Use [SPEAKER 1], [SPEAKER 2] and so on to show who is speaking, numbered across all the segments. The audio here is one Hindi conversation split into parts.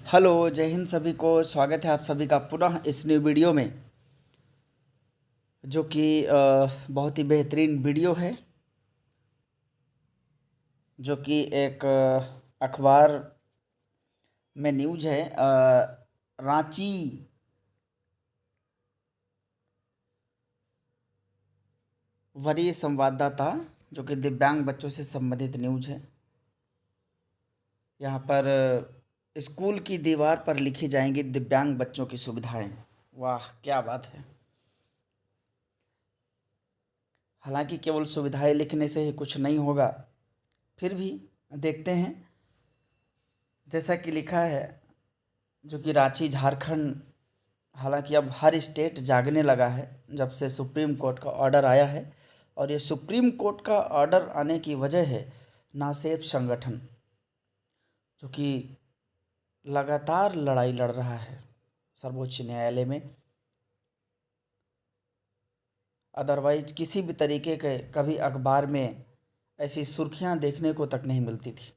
[SPEAKER 1] हेलो, जय हिंद सभी को। स्वागत है आप सभी का पुनः इस न्यू वीडियो में, जो कि बहुत ही बेहतरीन वीडियो है, जो कि एक अखबार में न्यूज़ है। रांची वरीय संवाददाता, जो कि दिव्यांग बच्चों से संबंधित न्यूज़ है। यहाँ पर स्कूल की दीवार पर लिखी जाएंगी दिव्यांग बच्चों की सुविधाएं। वाह, क्या बात है। हालांकि केवल सुविधाएं लिखने से ही कुछ नहीं होगा, फिर भी देखते हैं। जैसा कि लिखा है, जो कि रांची झारखंड, हालांकि अब हर स्टेट जागने लगा है जब से सुप्रीम कोर्ट का ऑर्डर आया है। और ये सुप्रीम कोर्ट का ऑर्डर आने की वजह है नासेफ संगठन, जो कि लगातार लड़ाई लड़ रहा है सर्वोच्च न्यायालय में। अदरवाइज किसी भी तरीके के कभी अखबार में ऐसी सुर्खियां देखने को तक नहीं मिलती थी।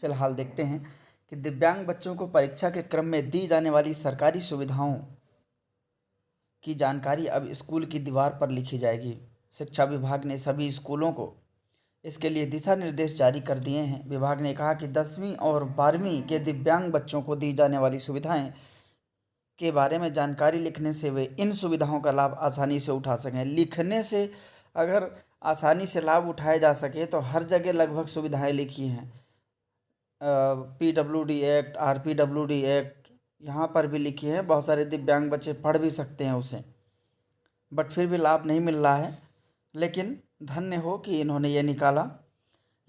[SPEAKER 1] फिलहाल देखते हैं कि दिव्यांग बच्चों को परीक्षा के क्रम में दी जाने वाली सरकारी सुविधाओं की जानकारी अब स्कूल की दीवार पर लिखी जाएगी। शिक्षा विभाग ने सभी स्कूलों को इसके लिए दिशा निर्देश जारी कर दिए हैं। विभाग ने कहा कि 10वीं और 12वीं के दिव्यांग बच्चों को दी जाने वाली सुविधाएं के बारे में जानकारी लिखने से वे इन सुविधाओं का लाभ आसानी से उठा सकें। लिखने से अगर आसानी से लाभ उठाए जा सके तो हर जगह लगभग सुविधाएं लिखी हैं। PWD एक्ट, RPWD एक्ट यहाँ पर भी लिखी है। बहुत सारे दिव्यांग बच्चे पढ़ भी सकते हैं उसे, बट फिर भी लाभ नहीं मिल रहा है। लेकिन धन्य हो कि इन्होंने ये निकाला।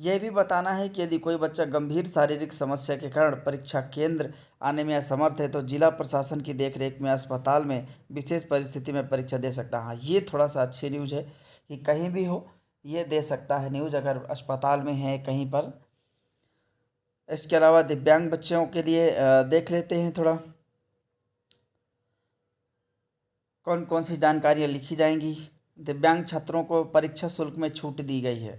[SPEAKER 1] यह भी बताना है कि यदि कोई बच्चा गंभीर शारीरिक समस्या के कारण परीक्षा केंद्र आने में असमर्थ है तो जिला प्रशासन की देखरेख में अस्पताल में विशेष परिस्थिति में परीक्षा दे सकता है। हाँ, ये थोड़ा सा अच्छी न्यूज़ है कि कहीं भी हो ये दे सकता है न्यूज़, अगर अस्पताल में है कहीं पर। इसके अलावा दिव्यांग बच्चों के लिए देख लेते हैं थोड़ा कौन कौन सी जानकारियाँ लिखी जाएंगी। दिव्यांग छात्रों को परीक्षा शुल्क में छूट दी गई है,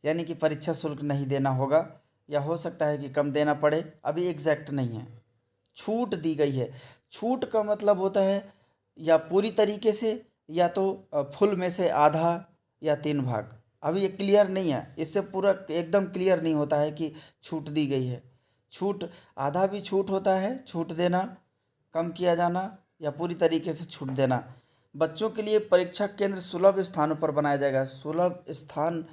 [SPEAKER 1] यानी कि परीक्षा शुल्क नहीं देना होगा, या हो सकता है कि कम देना पड़े, अभी एग्जैक्ट नहीं है। छूट दी गई है। छूट का मतलब होता है या पूरी तरीके से, या तो फुल में से आधा या 3 भाग। अभी ये क्लियर नहीं है, इससे पूरा एकदम क्लियर नहीं होता है कि छूट दी गई है। छूट आधा भी छूट होता है, छूट देना, कम किया जाना, या पूरी तरीके से छूट देना। बच्चों के लिए परीक्षा केंद्र सुलभ स्थानों पर बनाया जाएगा। सुलभ स्थान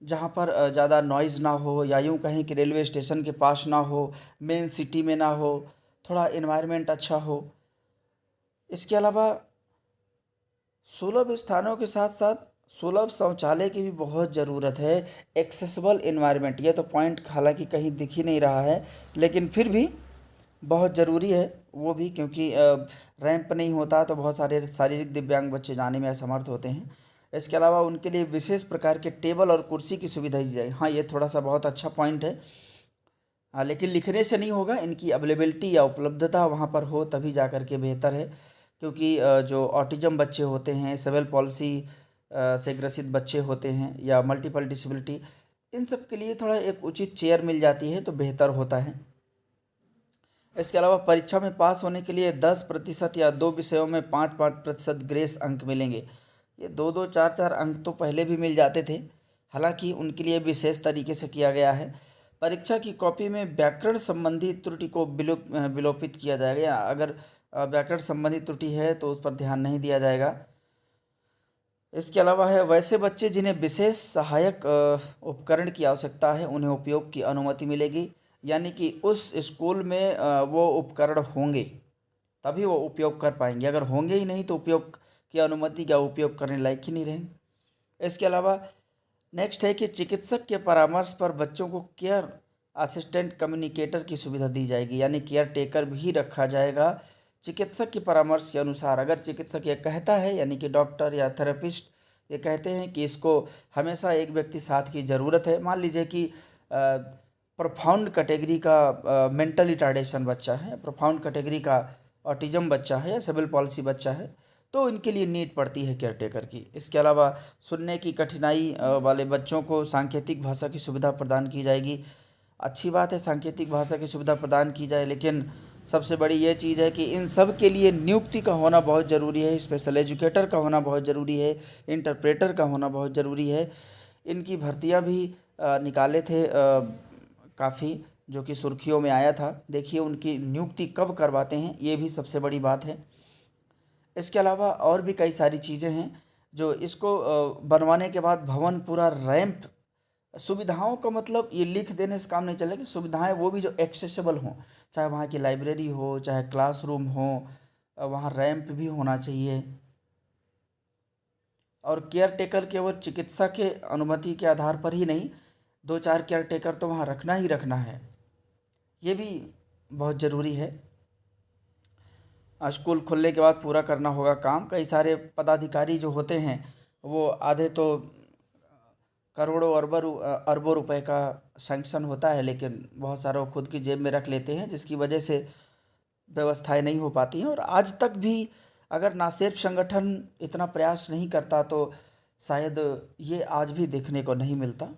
[SPEAKER 1] जहाँ पर ज़्यादा नॉइज़ ना हो, या यूँ कहें कि रेलवे स्टेशन के पास ना हो, मेन सिटी में ना हो, थोड़ा इन्वायरमेंट अच्छा हो। इसके अलावा सुलभ स्थानों के साथ साथ सुलभ शौचालय की भी बहुत ज़रूरत है। एक्सेसिबल इन्वायरमेंट, ये तो पॉइंट हालांकि कहीं दिख ही नहीं रहा है, लेकिन फिर भी बहुत ज़रूरी है वो भी, क्योंकि रैंप नहीं होता तो बहुत सारे शारीरिक दिव्यांग बच्चे जाने में असमर्थ होते हैं। इसके अलावा उनके लिए विशेष प्रकार के टेबल और कुर्सी की सुविधा दी जाए। हाँ, ये थोड़ा सा बहुत अच्छा पॉइंट है। हाँ, लेकिन लिखने से नहीं होगा, इनकी अवेलेबिलिटी या उपलब्धता वहाँ पर हो तभी जा कर के बेहतर है। क्योंकि जो ऑटिज़म बच्चे होते हैं, सेरेब्रल पॉलिसी से ग्रसित बच्चे होते हैं, या मल्टीपल डिसेबिलिटी, इन सब के लिए थोड़ा एक उचित चेयर मिल जाती है तो बेहतर होता है। इसके अलावा परीक्षा में पास होने के लिए 10% या 2 विषयों में 5-5% ग्रेस अंक मिलेंगे। ये 2-2, 4-4 अंक तो पहले भी मिल जाते थे, हालांकि उनके लिए विशेष तरीके से किया गया है। परीक्षा की कॉपी में व्याकरण संबंधी त्रुटि को विलोपित किया जाएगा, या अगर व्याकरण संबंधी त्रुटि है तो उस पर ध्यान नहीं दिया जाएगा। इसके अलावा है वैसे बच्चे जिन्हें विशेष सहायक उपकरण की आवश्यकता है, उन्हें उपयोग की अनुमति मिलेगी। यानी कि उस स्कूल में वो उपकरण होंगे तभी वो उपयोग कर पाएंगे, अगर होंगे ही नहीं तो उपयोग की अनुमति क्या, उपयोग करने लायक ही नहीं रहेंगे। इसके अलावा नेक्स्ट है कि चिकित्सक के परामर्श पर बच्चों को केयर असिस्टेंट कम्युनिकेटर की सुविधा दी जाएगी, यानी केयर टेकर भी रखा जाएगा। चिकित्सक के परामर्श के अनुसार अगर चिकित्सक ये कहता है, यानी कि डॉक्टर या थेरेपिस्ट ये कहते हैं कि इसको हमेशा एक व्यक्ति साथ की ज़रूरत है, मान लीजिए कि प्रोफाउंड कैटेगरी का मेंटल रिटार्डेशन बच्चा है, प्रोफाउंड कैटेगरी का ऑटिज़म बच्चा है, या सेरेब्रल पॉलिसी बच्चा है, तो इनके लिए नीड पड़ती है केयर टेकर की। इसके अलावा सुनने की कठिनाई वाले बच्चों को सांकेतिक भाषा की सुविधा प्रदान की जाएगी। अच्छी बात है, सांकेतिक भाषा की सुविधा प्रदान की जाए, लेकिन सबसे बड़ी ये चीज़ है कि इन सब के लिए नियुक्ति का होना बहुत ज़रूरी है, स्पेशल एजुकेटर का होना बहुत ज़रूरी है, इंटरप्रेटर का होना बहुत ज़रूरी है। इनकी भर्तियां भी निकाले थे काफ़ी, जो कि सुर्खियों में आया था। देखिए उनकी नियुक्ति कब करवाते हैं, ये भी सबसे बड़ी बात है। इसके अलावा और भी कई सारी चीज़ें हैं जो इसको बनवाने के बाद भवन पूरा रैंप, सुविधाओं का मतलब ये लिख देने से काम नहीं चलेगा कि सुविधाएं वो भी जो एक्सेसिबल हों, चाहे वहाँ की लाइब्रेरी हो, चाहे क्लासरूम हो, वहाँ रैंप भी होना चाहिए। और केयर टेकर केवल चिकित्सा के अनुमति के आधार पर ही नहीं, 2-4 केयर टेकर तो वहाँ रखना ही रखना है, ये भी बहुत ज़रूरी है। स्कूल खुलने के बाद पूरा करना होगा काम। कई सारे पदाधिकारी जो होते हैं वो आधे तो करोड़ों अरबों रुपए का सैंक्शन होता है, लेकिन बहुत सारा वो खुद की जेब में रख लेते हैं, जिसकी वजह से व्यवस्थाएं नहीं हो पाती हैं। और आज तक भी अगर ना सिर्फ संगठन इतना प्रयास नहीं करता तो शायद ये आज भी देखने को नहीं मिलता।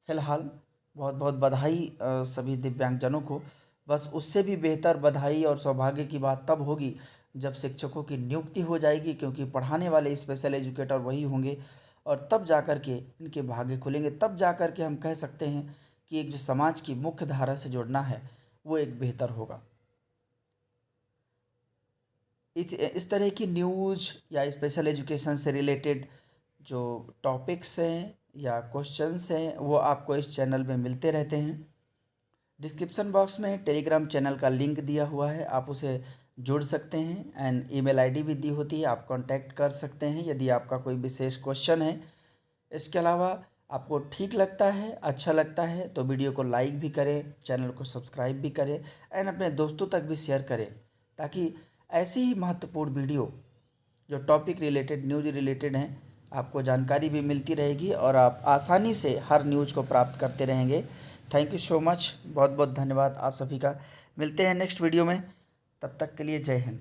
[SPEAKER 1] फिलहाल बहुत बहुत बधाई सभी दिव्यांगजनों को। बस उससे भी बेहतर बधाई और सौभाग्य की बात तब होगी जब शिक्षकों की नियुक्ति हो जाएगी, क्योंकि पढ़ाने वाले स्पेशल एजुकेटर वही होंगे। और तब जा कर के इनके भाग्य खुलेंगे, तब जा कर के हम कह सकते हैं कि एक जो समाज की मुख्य धारा से जुड़ना है वो एक बेहतर होगा। इस तरह की न्यूज़ या स्पेशल एजुकेशन से रिलेटेड जो टॉपिक्स हैं या क्वेश्चंस हैं वो आपको इस चैनल में मिलते रहते हैं। डिस्क्रिप्शन बॉक्स में टेलीग्राम चैनल का लिंक दिया हुआ है, आप उसे जुड़ सकते हैं। एंड ईमेल आईडी भी दी होती है, आप कांटेक्ट कर सकते हैं यदि आपका कोई विशेष क्वेश्चन है। इसके अलावा आपको ठीक लगता है, अच्छा लगता है तो वीडियो को लाइक भी करें, चैनल को सब्सक्राइब भी करें एंड अपने दोस्तों तक भी शेयर करें, ताकि ऐसी ही महत्वपूर्ण वीडियो जो टॉपिक रिलेटेड, न्यूज़ रिलेटेड हैं, आपको जानकारी भी मिलती रहेगी और आप आसानी से हर न्यूज़ को प्राप्त करते रहेंगे। थैंक यू सो मच, बहुत बहुत धन्यवाद आप सभी का। मिलते हैं नेक्स्ट वीडियो में, तब तक के लिए जय हिंद।